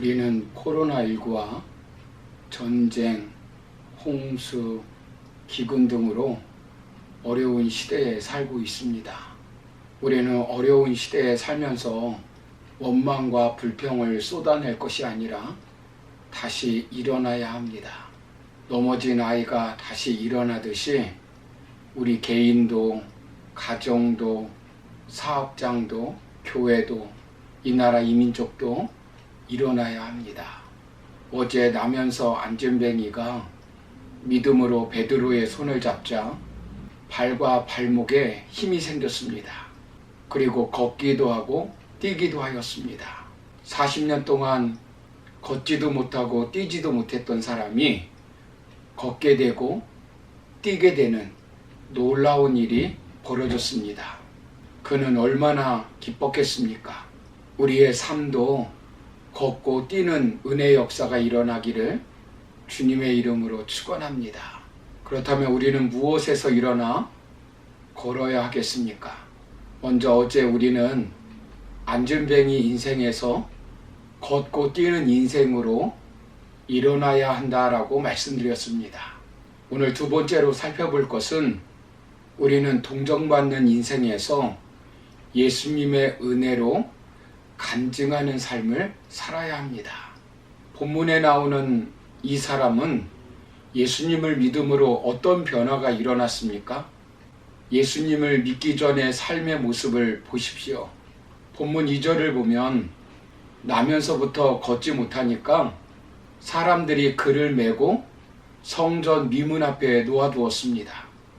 우리는 코로나19와 전쟁, 홍수, 기근 등으로 어려운 시대에 살고 있습니다. 우리는 어려운 시대에 살면서 원망과 불평을 쏟아낼 것이 아니라 다시 일어나야 합니다. 넘어진 아이가 다시 일어나듯이 우리 개인도, 가정도, 사업장도, 교회도, 이 나라 이민족도 일어나야 합니다. 어제 나면서 안전뱅이가 믿음으로 베드로의 손을 잡자 발과 발목에 힘이 생겼습니다. 그리고 걷기도 하고 뛰기도 하였습니다. 40년 동안 걷지도 못하고 뛰지도 못했던 사람이 걷게 되고 뛰게 되는 놀라운 일이 벌어졌습니다. 그는 얼마나 기뻤겠습니까? 우리의 삶도 걷고 뛰는 은혜의 역사가 일어나기를 주님의 이름으로 축원합니다. 그렇다면 우리는 무엇에서 일어나 걸어야 하겠습니까? 먼저 어제 우리는 안전뱅이 인생에서 걷고 뛰는 인생으로 일어나야 한다라고 말씀드렸습니다. 오늘 두 번째로 살펴볼 것은 우리는 동정받는 인생에서 예수님의 은혜로 간증하는 삶을 살아야 합니다. 본문에 나오는 이 사람은 예수님을 믿음으로 어떤 변화가 일어났습니까? 예수님을 믿기 전의 삶의 모습을 보십시오. 본문 2절을 보면 나면서부터 걷지 못하니까 사람들이 그를 메고 성전 미문 앞에 놓아두었습니다.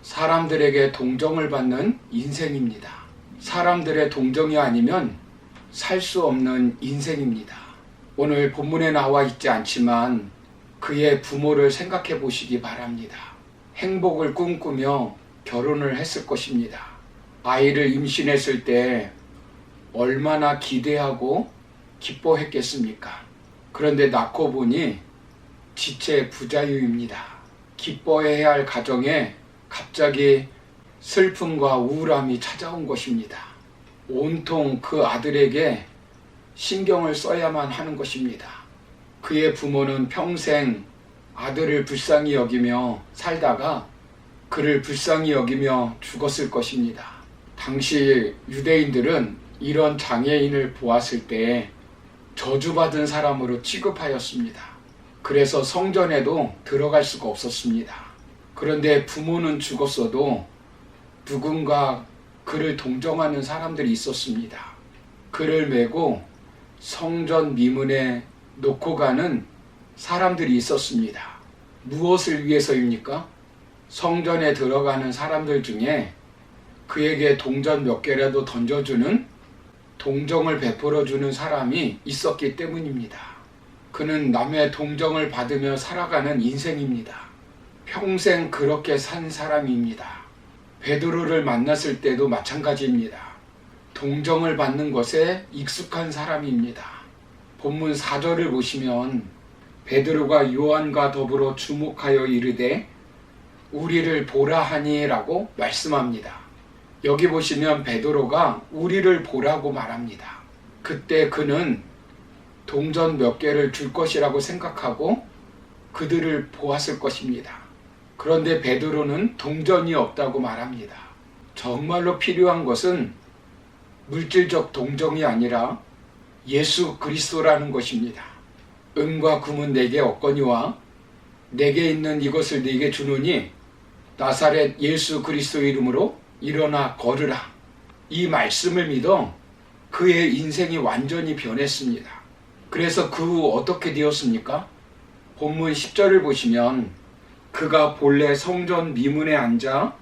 사람들에게 동정을 받는 인생입니다. 사람들의 동정이 아니면 살 수 없는 인생입니다. 오늘 본문에 나와 있지 않지만 그의 부모를 생각해 보시기 바랍니다. 행복을 꿈꾸며 결혼을 했을 것입니다. 아이를 임신했을 때 얼마나 기대하고 기뻐했겠습니까? 그런데 낳고 보니 지체 부자유입니다. 기뻐해야 할 가정에 갑자기 슬픔과 우울함이 찾아온 것입니다. 온통 그 아들에게 신경을 써야만 하는 것입니다. 그의 부모는 평생 아들을 불쌍히 여기며 살다가 그를 불쌍히 여기며 죽었을 것입니다. 당시 유대인들은 이런 장애인을 보았을 때 저주받은 사람으로 취급하였습니다. 그래서 성전에도 들어갈 수가 없었습니다. 그런데 부모는 죽었어도 누군가 그를 동정하는 사람들이 있었습니다. 그를 메고 성전 미문에 놓고 가는 사람들이 있었습니다. 무엇을 위해서입니까? 성전에 들어가는 사람들 중에 그에게 동전 몇 개라도 던져주는 동정을 베풀어주는 사람이 있었기 때문입니다. 그는 남의 동정을 받으며 살아가는 인생입니다. 평생 그렇게 산 사람입니다. 베드로를 만났을 때도 마찬가지입니다. 동정을 받는 것에 익숙한 사람입니다. 본문 4절을 보시면 베드로가 요한과 더불어 주목하여 이르되 우리를 보라 하니 라고 말씀합니다. 여기 보시면 베드로가 우리를 보라고 말합니다. 그때 그는 동전 몇 개를 줄 것이라고 생각하고 그들을 보았을 것입니다. 그런데 베드로는 동전이 없다고 말합니다. 정말로 필요한 것은 물질적 동정이 아니라 예수 그리스도라는 것입니다. 은과 금은 내게 없거니와 내게 있는 이것을 네게 주노니 나사렛 예수 그리스도 이름으로 일어나 걸으라. 이 말씀을 믿어 그의 인생이 완전히 변했습니다. 그래서 그 후 어떻게 되었습니까? 본문 10절을 보시면 그가 본래 성전 미문에 앉아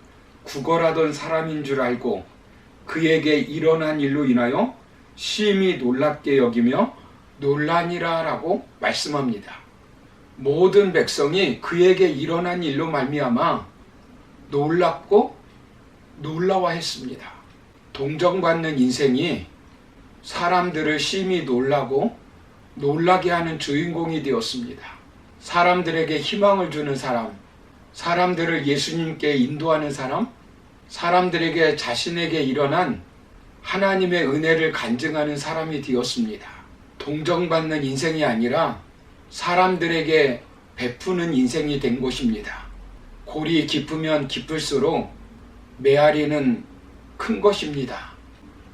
구걸하던 사람인 줄 알고 그에게 일어난 일로 인하여 심히 놀랍게 여기며 놀라니라 라고 말씀합니다. 모든 백성이 그에게 일어난 일로 말미암아 놀랍고 놀라워했습니다. 동정받는 인생이 사람들을 심히 놀라고 놀라게 하는 주인공이 되었습니다. 사람들에게 희망을 주는 사람, 사람들을 예수님께 인도하는 사람, 사람들에게 자신에게 일어난 하나님의 은혜를 간증하는 사람이 되었습니다. 동정받는 인생이 아니라 사람들에게 베푸는 인생이 된 것입니다. 골이 깊으면 깊을수록 메아리는 큰 것입니다.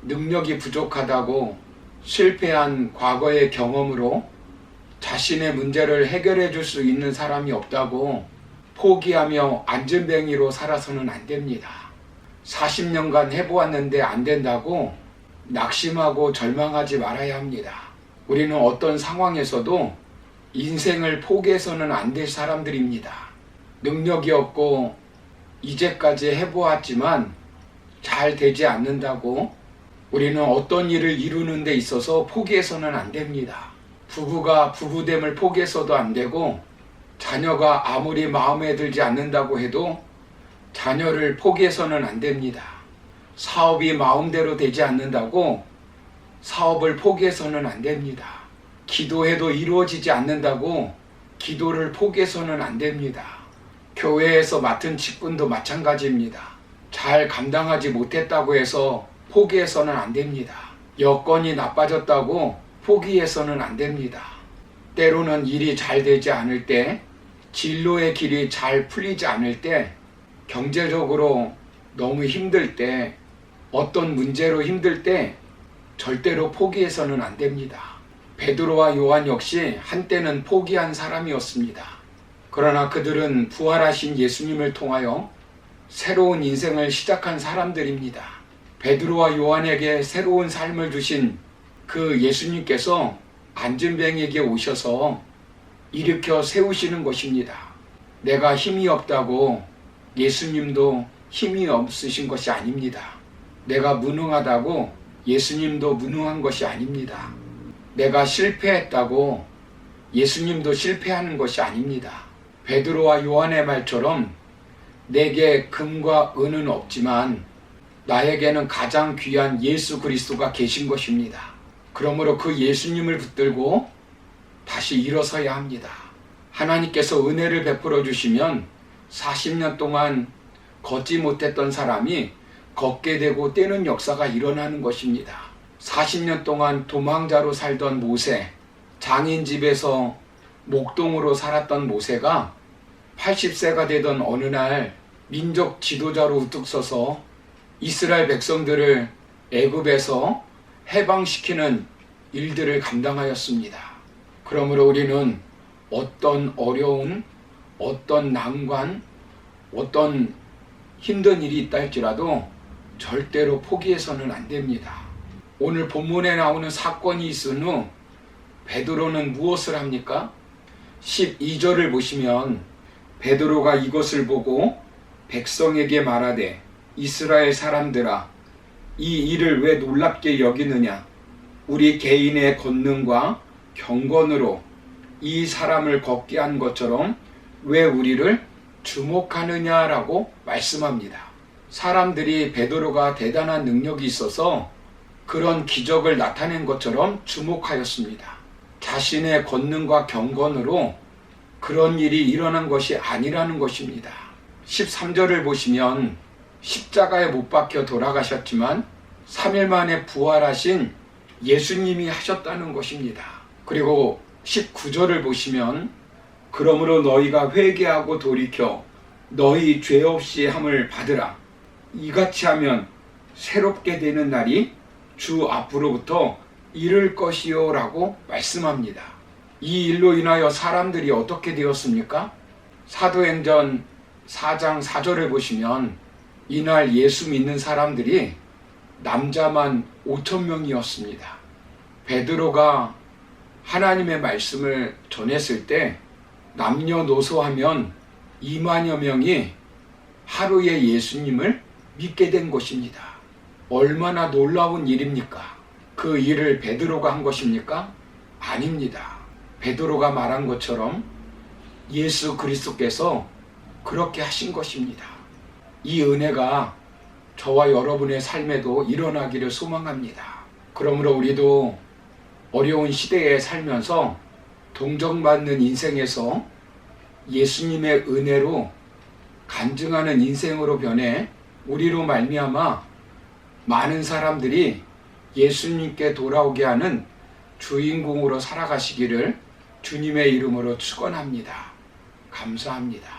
능력이 부족하다고 실패한 과거의 경험으로 자신의 문제를 해결해 줄 수 있는 사람이 없다고 포기하며 안전뱅이로 살아서는 안 됩니다. 40년간 해보았는데 안 된다고 낙심하고 절망하지 말아야 합니다. 우리는 어떤 상황에서도 인생을 포기해서는 안 될 사람들입니다. 능력이 없고 이제까지 해보았지만 잘 되지 않는다고 우리는 어떤 일을 이루는 데 있어서 포기해서는 안 됩니다. 부부가 부부됨을 포기해서도 안 되고, 자녀가 아무리 마음에 들지 않는다고 해도 자녀를 포기해서는 안 됩니다. 사업이 마음대로 되지 않는다고 사업을 포기해서는 안 됩니다. 기도해도 이루어지지 않는다고 기도를 포기해서는 안 됩니다. 교회에서 맡은 직분도 마찬가지입니다. 잘 감당하지 못했다고 해서 포기해서는 안 됩니다. 여건이 나빠졌다고 포기해서는 안 됩니다. 때로는 일이 잘 되지 않을 때, 진로의 길이 잘 풀리지 않을 때, 경제적으로 너무 힘들 때, 어떤 문제로 힘들 때 절대로 포기해서는 안 됩니다. 베드로와 요한 역시 한때는 포기한 사람이었습니다. 그러나 그들은 부활하신 예수님을 통하여 새로운 인생을 시작한 사람들입니다. 베드로와 요한에게 새로운 삶을 주신 그 예수님께서 안전뱅이에게 오셔서 일으켜 세우시는 것입니다. 내가 힘이 없다고 예수님도 힘이 없으신 것이 아닙니다. 내가 무능하다고 예수님도 무능한 것이 아닙니다. 내가 실패했다고 예수님도 실패하는 것이 아닙니다. 베드로와 요한의 말처럼 내게 금과 은은 없지만 나에게는 가장 귀한 예수 그리스도가 계신 것입니다. 그러므로 그 예수님을 붙들고 다시 일어서야 합니다. 하나님께서 은혜를 베풀어 주시면 40년 동안 걷지 못했던 사람이 걷게 되고 떼는 역사가 일어나는 것입니다. 40년 동안 도망자로 살던 모세, 장인 집에서 목동으로 살았던 모세가 80세가 되던 어느 날 민족 지도자로 우뚝 서서 이스라엘 백성들을 애굽에서 해방시키는 일들을 감당하였습니다. 그러므로 우리는 어떤 어려운, 어떤 난관, 어떤 힘든 일이 있다 할지라도 절대로 포기해서는 안 됩니다. 오늘 본문에 나오는 사건이 있은 후 베드로는 무엇을 합니까? 12절을 보시면 베드로가 이것을 보고 백성에게 말하되 이스라엘 사람들아 이 일을 왜 놀랍게 여기느냐? 우리 개인의 권능과 경건으로 이 사람을 걷게 한 것처럼 왜 우리를 주목하느냐라고 말씀합니다. 사람들이 베드로가 대단한 능력이 있어서 그런 기적을 나타낸 것처럼 주목하였습니다. 자신의 권능과 경건으로 그런 일이 일어난 것이 아니라는 것입니다. 13절을 보시면 십자가에 못 박혀 돌아가셨지만 3일 만에 부활하신 예수님이 하셨다는 것입니다. 그리고 19절을 보시면 그러므로 너희가 회개하고 돌이켜 너희 죄 없이 함을 받으라. 이같이 하면 새롭게 되는 날이 주 앞으로부터 이를 것이요 라고 말씀합니다. 이 일로 인하여 사람들이 어떻게 되었습니까? 사도행전 4장 4절을 보시면 이날 예수 믿는 사람들이 남자만 5,000명이었습니다. 베드로가 하나님의 말씀을 전했을 때 남녀노소하면 2만여 명이 하루에 예수님을 믿게 된 것입니다. 얼마나 놀라운 일입니까? 그 일을 베드로가 한 것입니까? 아닙니다. 베드로가 말한 것처럼 예수 그리스도께서 그렇게 하신 것입니다. 이 은혜가 저와 여러분의 삶에도 일어나기를 소망합니다. 그러므로 우리도 어려운 시대에 살면서 동정받는 인생에서 예수님의 은혜로 간증하는 인생으로 변해 우리로 말미암아 많은 사람들이 예수님께 돌아오게 하는 주인공으로 살아가시기를 주님의 이름으로 축원합니다. 감사합니다.